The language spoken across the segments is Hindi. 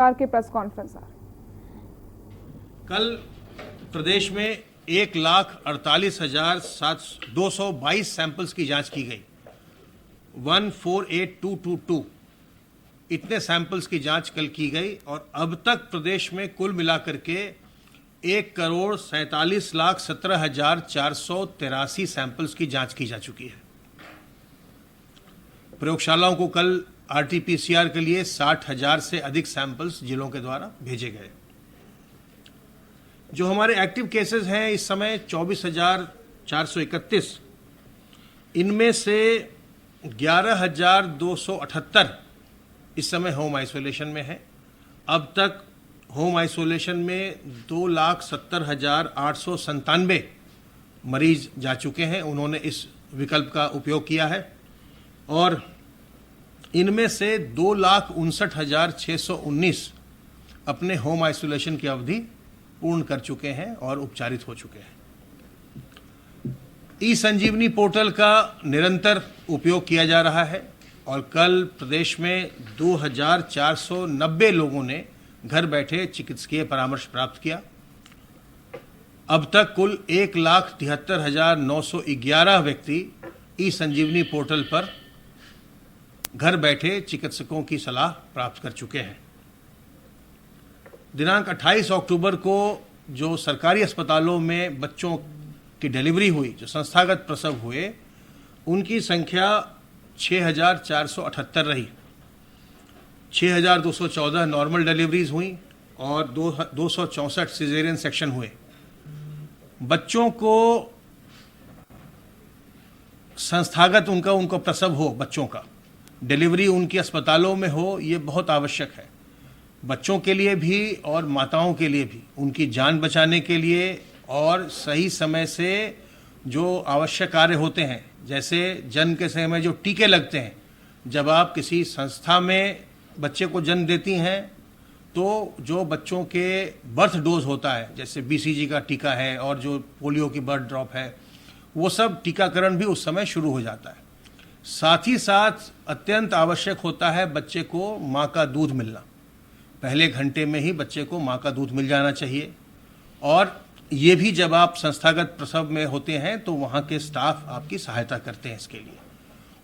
की प्रेस कॉन्फ्रेंस। कल प्रदेश में 1,48,222 सैंपल्स की जांच की गई। 148,222 इतने सैंपल्स की जांच कल की गई और अब तक प्रदेश में कुल मिलाकर के 1,47,17,483 सैंपल्स की जांच की जा चुकी है। प्रयोगशालाओं को कल आरटीपीसीआर के लिए 60,000 से अधिक सैंपल्स जिलों के द्वारा भेजे गए। जो हमारे एक्टिव केसेस हैं इस समय 24,431, इनमें से 11,278 इस समय होम आइसोलेशन में है। अब तक होम आइसोलेशन में 2,70,897 मरीज जा चुके हैं, उन्होंने इस विकल्प का उपयोग किया है और इनमें से 2,59,619 अपने होम आइसोलेशन की अवधि पूर्ण कर चुके हैं और उपचारित हो चुके हैं। ई संजीवनी पोर्टल का निरंतर उपयोग किया जा रहा है और कल प्रदेश में 2,490 लोगों ने घर बैठे चिकित्सकीय परामर्श प्राप्त किया। अब तक कुल 1,73,911 व्यक्ति ई संजीवनी पोर्टल पर घर बैठे चिकित्सकों की सलाह प्राप्त कर चुके हैं। दिनांक 28 अक्टूबर को जो सरकारी अस्पतालों में बच्चों की डिलीवरी हुई, जो संस्थागत प्रसव हुए, उनकी संख्या 6,478 रही। 6,214 नॉर्मल डिलीवरीज हुई और 264 सिजेरियन सेक्शन हुए। बच्चों को संस्थागत उनका प्रसव हो, बच्चों का डिलीवरी उनकी अस्पतालों में हो, ये बहुत आवश्यक है, बच्चों के लिए भी और माताओं के लिए भी, उनकी जान बचाने के लिए और सही समय से जो आवश्यक कार्य होते हैं, जैसे जन्म के समय में जो टीके लगते हैं। जब आप किसी संस्था में बच्चे को जन्म देती हैं तो जो बच्चों के बर्थ डोज होता है, जैसे बीसीजी का टीका है और जो पोलियो की बर्थ ड्रॉप है, वो सब टीकाकरण भी उस समय शुरू हो जाता है। साथ ही साथ अत्यंत आवश्यक होता है बच्चे को माँ का दूध मिलना। पहले घंटे में ही बच्चे को माँ का दूध मिल जाना चाहिए और ये भी जब आप संस्थागत प्रसव में होते हैं तो वहाँ के स्टाफ आपकी सहायता करते हैं इसके लिए।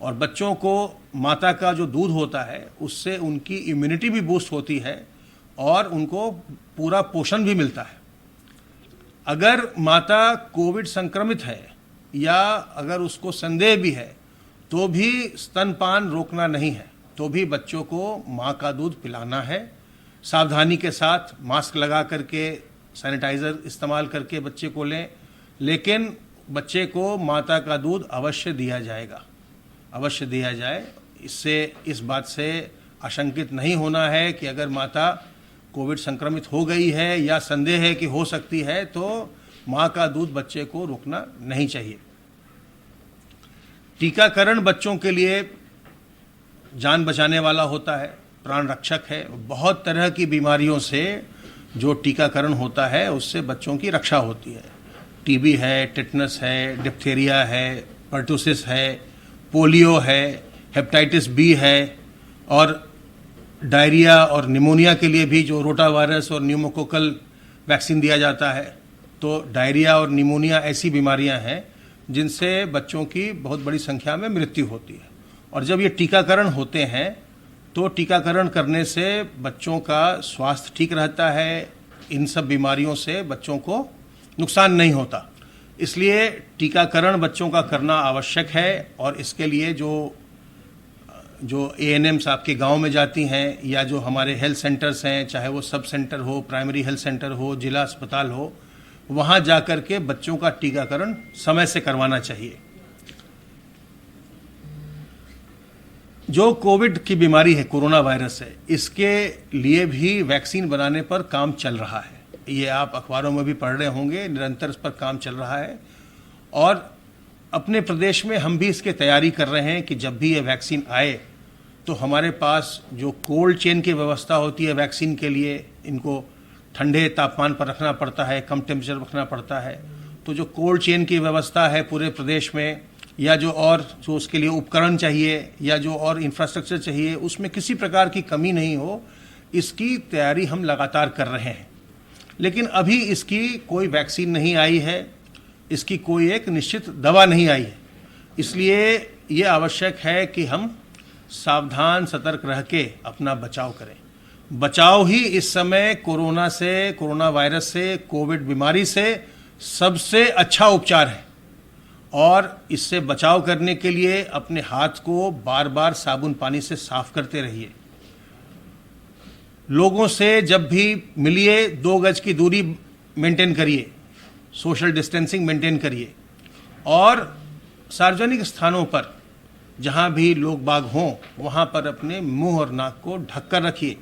और बच्चों को माता का जो दूध होता है उससे उनकी इम्यूनिटी भी बूस्ट होती है और उनको पूरा पोषण भी मिलता है। अगर माता कोविड संक्रमित है या अगर उसको संदेह भी है तो भी स्तनपान रोकना नहीं है, तो भी बच्चों को माँ का दूध पिलाना है। सावधानी के साथ मास्क लगा करके, सैनिटाइज़र इस्तेमाल करके बच्चे को लें, लेकिन बच्चे को माता का दूध अवश्य दिया जाएगा, अवश्य दिया जाए। इससे इस बात से आशंकित नहीं होना है कि अगर माता कोविड संक्रमित हो गई है या संदेह है कि हो सकती है तो माँ का दूध बच्चे को रोकना नहीं चाहिए। टीकाकरण बच्चों के लिए जान बचाने वाला होता है, प्राण रक्षक है। बहुत तरह की बीमारियों से जो टीकाकरण होता है उससे बच्चों की रक्षा होती है। टीबी है, टिटनस है, डिप्थीरिया है, पर्टुसिस है, पोलियो है, हेपेटाइटिस बी है और डायरिया और निमोनिया के लिए भी जो रोटा वायरस और न्यूमोकोकल वैक्सीन दिया जाता है। तो डायरिया और निमोनिया ऐसी बीमारियां हैं जिनसे बच्चों की बहुत बड़ी संख्या में मृत्यु होती है और जब ये टीकाकरण होते हैं तो टीकाकरण करने से बच्चों का स्वास्थ्य ठीक रहता है, इन सब बीमारियों से बच्चों को नुकसान नहीं होता। इसलिए टीकाकरण बच्चों का करना आवश्यक है और इसके लिए जो एएनएम्स आपके गांव में जाती हैं या जो हमारे हेल्थ सेंटर्स हैं, चाहे वो सब सेंटर हो, प्राइमरी हेल्थ सेंटर हो, जिला अस्पताल हो, वहाँ जाकर के बच्चों का टीकाकरण समय से करवाना चाहिए। जो कोविड की बीमारी है, कोरोना वायरस है, इसके लिए भी वैक्सीन बनाने पर काम चल रहा है। ये आप अखबारों में भी पढ़ रहे होंगे, निरंतर इस पर काम चल रहा है और अपने प्रदेश में हम भी इसकी तैयारी कर रहे हैं कि जब भी ये वैक्सीन आए तो हमारे पास जो कोल्ड चेन की व्यवस्था होती है वैक्सीन के लिए, इनको ठंडे तापमान पर रखना पड़ता है, कम टेम्परेचर रखना पड़ता है, तो जो कोल्ड चेन की व्यवस्था है पूरे प्रदेश में या जो उसके लिए उपकरण चाहिए या जो और इंफ्रास्ट्रक्चर चाहिए, उसमें किसी प्रकार की कमी नहीं हो, इसकी तैयारी हम लगातार कर रहे हैं। लेकिन अभी इसकी कोई वैक्सीन नहीं आई है, इसकी कोई एक निश्चित दवा नहीं आई है। इसलिए ये आवश्यक है कि हम सावधान सतर्क रह के अपना बचाव करें। बचाव ही इस समय कोरोना से, कोरोना वायरस से, कोविड बीमारी से सबसे अच्छा उपचार है। और इससे बचाव करने के लिए अपने हाथ को बार बार साबुन पानी से साफ करते रहिए। लोगों से जब भी मिलिए 2 गज की दूरी मेंटेन करिए, सोशल डिस्टेंसिंग मेंटेन करिए। और सार्वजनिक स्थानों पर जहां भी लोग बाग हों वहां पर अपने मुंह और नाक को ढककर रखिए।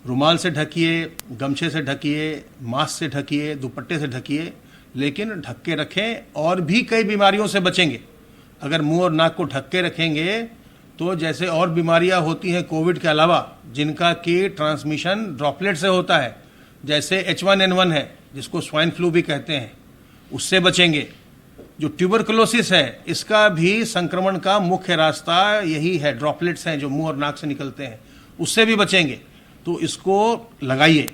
रुमाल से ढकिए, गमछे से ढकिए, मास्क से ढकिए, दुपट्टे से ढकिए, लेकिन ढक के रखें और भी कई बीमारियों से बचेंगे। अगर मुंह और नाक को ढक के रखेंगे तो जैसे और बीमारियां होती हैं कोविड के अलावा, जिनका कि ट्रांसमिशन ड्रॉपलेट से होता है, जैसे H1N1 है जिसको स्वाइन फ्लू भी कहते हैं, उससे बचेंगे। जो ट्यूबरकुलोसिस है, इसका भी संक्रमण का मुख्य रास्ता यही है, ड्रॉपलेट्स हैं जो मुंह और नाक से निकलते हैं, उससे भी बचेंगे। तो इसको लगाइए,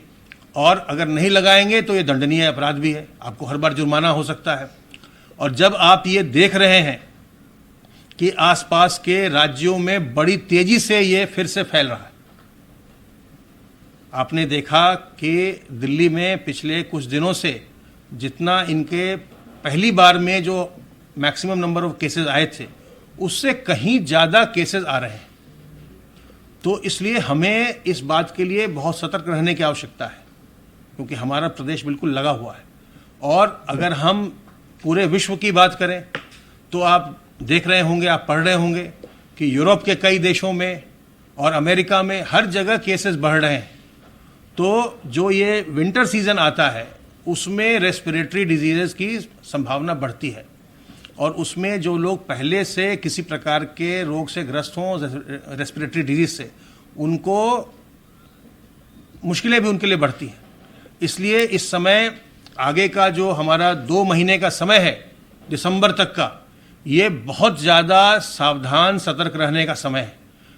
और अगर नहीं लगाएंगे तो ये दंडनीय अपराध भी है, आपको हर बार जुर्माना हो सकता है। और जब आप ये देख रहे हैं कि आसपास के राज्यों में बड़ी तेजी से ये फिर से फैल रहा है, आपने देखा कि दिल्ली में पिछले कुछ दिनों से जितना इनके पहली बार में जो मैक्सिमम नंबर ऑफ केसेस आए थे, उससे कहीं ज़्यादा केसेस आ रहे हैं। तो इसलिए हमें इस बात के लिए बहुत सतर्क रहने की आवश्यकता है, क्योंकि हमारा प्रदेश बिल्कुल लगा हुआ है। और अगर हम पूरे विश्व की बात करें तो आप देख रहे होंगे, आप पढ़ रहे होंगे कि यूरोप के कई देशों में और अमेरिका में हर जगह केसेस बढ़ रहे हैं। तो जो ये विंटर सीजन आता है उसमें रेस्पिरेटरी डिजीजेस की संभावना बढ़ती है, और उसमें जो लोग पहले से किसी प्रकार के रोग से ग्रस्त हों, रेस्पिरेटरी डिजीज से, उनको मुश्किलें भी उनके लिए बढ़ती हैं। इसलिए इस समय आगे का जो हमारा 2 महीने का समय है, दिसंबर तक का, ये बहुत ज़्यादा सावधान सतर्क रहने का समय है।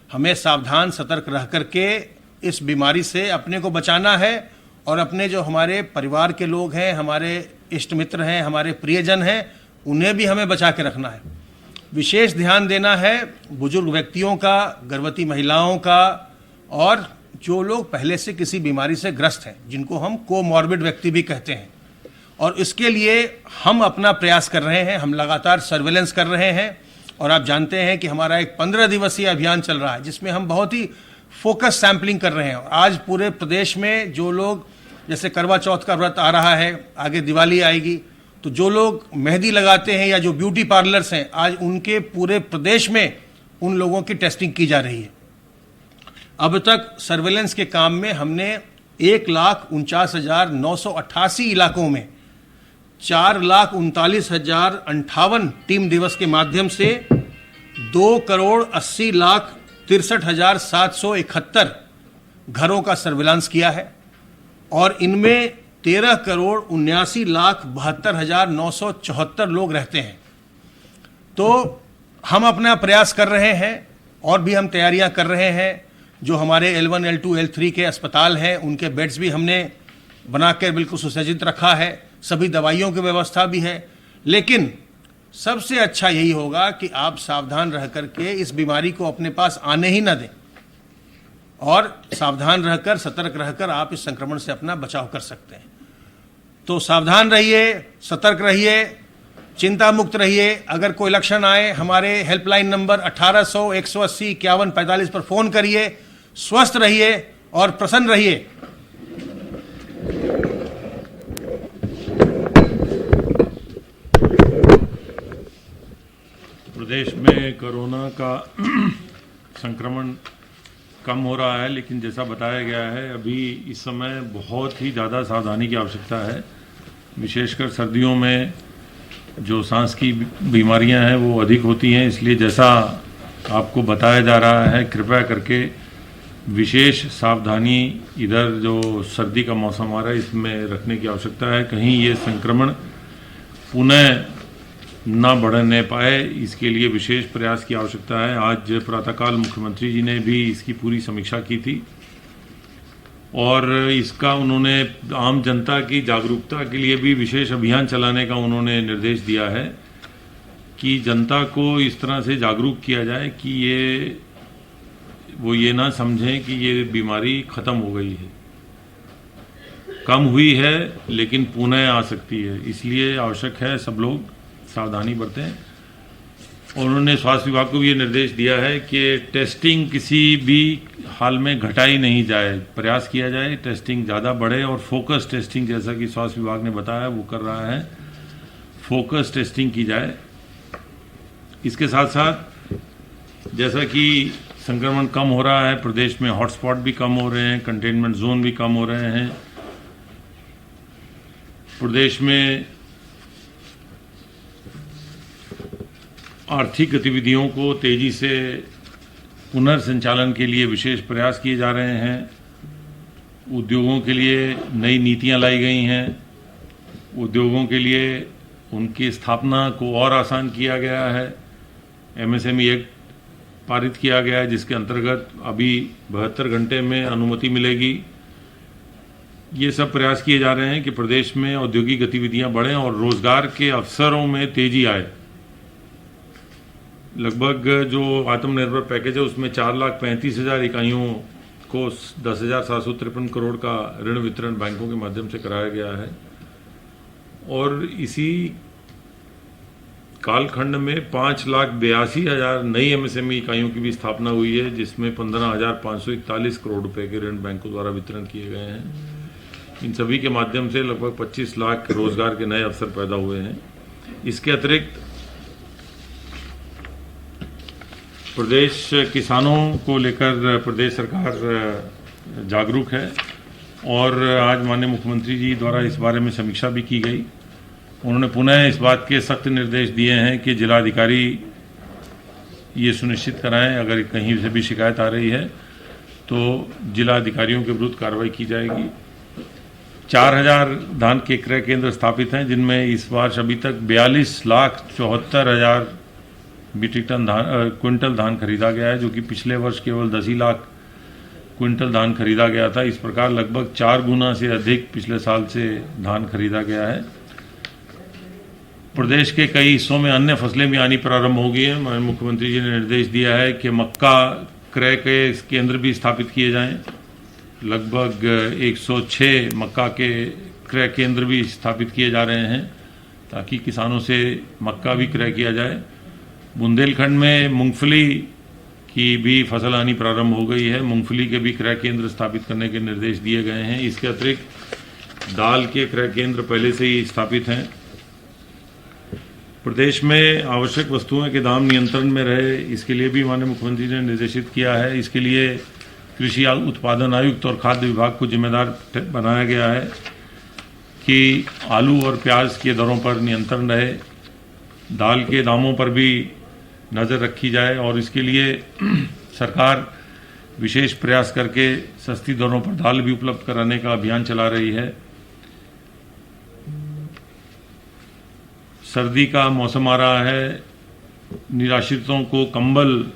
हमें सावधान सतर्क रह करके इस बीमारी से अपने को बचाना है, और अपने जो हमारे परिवार के लोग हैं, हमारे इष्ट मित्र हैं, हमारे प्रियजन हैं, उन्हें भी हमें बचा के रखना है। विशेष ध्यान देना है बुजुर्ग व्यक्तियों का, गर्भवती महिलाओं का, और जो लोग पहले से किसी बीमारी से ग्रस्त हैं, जिनको हम कोमॉर्बिड व्यक्ति भी कहते हैं। और इसके लिए हम अपना प्रयास कर रहे हैं, हम लगातार सर्वेलेंस कर रहे हैं। और आप जानते हैं कि हमारा एक 15 दिवसीय अभियान चल रहा है, जिसमें हम बहुत ही फोकस सैम्पलिंग कर रहे हैं। आज पूरे प्रदेश में जो लोग, जैसे करवा चौथ का व्रत आ रहा है, आगे दिवाली आएगी, तो जो लोग मेहंदी लगाते हैं या जो ब्यूटी पार्लर्स हैं, आज उनके पूरे प्रदेश में उन लोगों की टेस्टिंग की जा रही है। अब तक सर्वेलेंस के काम में हमने 1,49,988 इलाकों में 4,39,058 टीम दिवस के माध्यम से 2,80,63,771 घरों का सर्विलांस किया है। और इनमें 13,79,72,974 लोग रहते हैं। तो हम अपना प्रयास कर रहे हैं, और भी हम तैयारियां कर रहे हैं। जो हमारे L1, L2, L3 के अस्पताल हैं, उनके बेड्स भी हमने बनाकर बिल्कुल सुसज्जित रखा है, सभी दवाइयों की व्यवस्था भी है। लेकिन सबसे अच्छा यही होगा कि आप सावधान रह करके इस बीमारी को अपने पास आने ही ना दें, और सावधान रहकर, सतर्क रहकर आप इस संक्रमण से अपना बचाव कर सकते हैं। तो सावधान रहिए, सतर्क रहिए, चिंता मुक्त रहिए। अगर कोई लक्षण आए, हमारे हेल्पलाइन नंबर 1800 180 51 45 पर फोन करिए। स्वस्थ रहिए और प्रसन्न रहिए। प्रदेश में कोरोना का संक्रमण कम हो रहा है, लेकिन जैसा बताया गया है, अभी इस समय बहुत ही ज़्यादा सावधानी की आवश्यकता है। विशेषकर सर्दियों में जो सांस की बीमारियां हैं वो अधिक होती हैं, इसलिए जैसा आपको बताया जा रहा है, कृपया करके विशेष सावधानी इधर जो सर्दी का मौसम आ रहा है इसमें रखने की आवश्यकता है। कहीं ये संक्रमण पुनः ना बढ़ने पाए, इसके लिए विशेष प्रयास की आवश्यकता है। आज प्रातःकाल मुख्यमंत्री जी ने भी इसकी पूरी समीक्षा की थी, और इसका उन्होंने आम जनता की जागरूकता के लिए भी विशेष अभियान चलाने का उन्होंने निर्देश दिया है कि जनता को इस तरह से जागरूक किया जाए कि वो ये ना समझें कि ये बीमारी खत्म हो गई है, कम हुई है लेकिन पुनः आ सकती है। इसलिए आवश्यक है सब लोग सावधानी बरतें। और उन्होंने स्वास्थ्य विभाग को भी ये निर्देश दिया है कि टेस्टिंग किसी भी हाल में घटाई नहीं जाए, प्रयास किया जाए टेस्टिंग ज़्यादा बढ़े और फोकस टेस्टिंग, जैसा कि स्वास्थ्य विभाग ने बताया वो कर रहा है, फोकस टेस्टिंग की जाए। इसके साथ साथ जैसा कि संक्रमण कम हो रहा है, प्रदेश में हॉटस्पॉट भी कम हो रहे हैं, कंटेनमेंट जोन भी कम हो रहे हैं, प्रदेश में आर्थिक गतिविधियों को तेजी से पुनर्संचालन के लिए विशेष प्रयास किए जा रहे हैं। उद्योगों के लिए नई नीतियां लाई गई हैं, उद्योगों के लिए उनकी स्थापना को और आसान किया गया है। एमएसएमई एक्ट पारित किया गया है जिसके अंतर्गत अभी 72 घंटे में अनुमति मिलेगी। ये सब प्रयास किए जा रहे हैं कि प्रदेश में औद्योगिक गतिविधियां बढ़ें और रोजगार के अवसरों में तेजी आए। लगभग जो आत्मनिर्भर पैकेज है उसमें 4,35,000 इकाइयों को 10,753 करोड़ का ऋण वितरण बैंकों के माध्यम से कराया गया है। और इसी कालखंड में 5,82,000 नई एमएसएमई इकाइयों की भी स्थापना हुई है, जिसमें 15,541 करोड़ रुपए के ऋण बैंकों द्वारा वितरण किए गए हैं। इन सभी के माध्यम से लगभग 25 लाख रोजगार के नए अवसर पैदा हुए हैं। इसके अतिरिक्त प्रदेश किसानों को लेकर प्रदेश सरकार जागरूक है और आज माननीय मुख्यमंत्री जी द्वारा इस बारे में समीक्षा भी की गई। उन्होंने पुनः इस बात के सख्त निर्देश दिए हैं कि जिलाधिकारी ये सुनिश्चित कराएं अगर कहीं से भी शिकायत आ रही है तो जिलाधिकारियों के विरुद्ध कार्रवाई की जाएगी। 4,000 धान के क्रय केंद्र स्थापित हैं जिनमें इस वर्ष अभी तक 42,74,000 मीट्रिक टन क्विंटल धान खरीदा गया है, जो कि पिछले वर्ष केवल 10 लाख क्विंटल धान खरीदा गया था। इस प्रकार लगभग 4 गुना से अधिक पिछले साल से धान खरीदा गया है। प्रदेश के कई हिस्सों में अन्य फसलें भी आनी प्रारंभ हो गई हैं। माननीय मुख्यमंत्री जी ने निर्देश दिया है कि मक्का क्रय के केंद्र भी स्थापित किए जाएं। लगभग 106 मक्का के क्रय केंद्र भी स्थापित किए जा रहे हैं ताकि किसानों से मक्का भी क्रय किया जाए। बुंदेलखंड में मूंगफली की भी फसल आनी प्रारंभ हो गई है, मूंगफली के भी क्रय केंद्र स्थापित करने के निर्देश दिए गए हैं। इसके अतिरिक्त दाल के क्रय केंद्र पहले से ही स्थापित हैं। प्रदेश में आवश्यक वस्तुओं के दाम नियंत्रण में रहे, इसके लिए भी माननीय मुख्यमंत्री ने निर्देशित किया है। इसके लिए कृषि उत्पादन आयुक्त और खाद्य विभाग को जिम्मेदार बनाया गया है कि आलू और प्याज के दरों पर नियंत्रण रहे, दाल के दामों पर भी नज़र रखी जाए और इसके लिए सरकार विशेष प्रयास करके सस्ती दरों पर दाल भी उपलब्ध कराने का अभियान चला रही है। सर्दी का मौसम आ रहा है, निराश्रितों को कंबल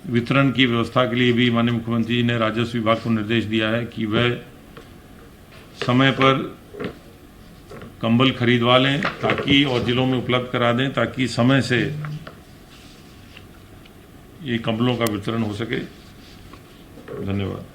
वितरण की व्यवस्था के लिए भी माननीय मुख्यमंत्री जी ने राजस्व विभाग को निर्देश दिया है कि वह समय पर कंबल खरीदवा लें ताकि और जिलों में उपलब्ध करा दें ताकि समय से ये कंबलों का वितरण हो सके। धन्यवाद।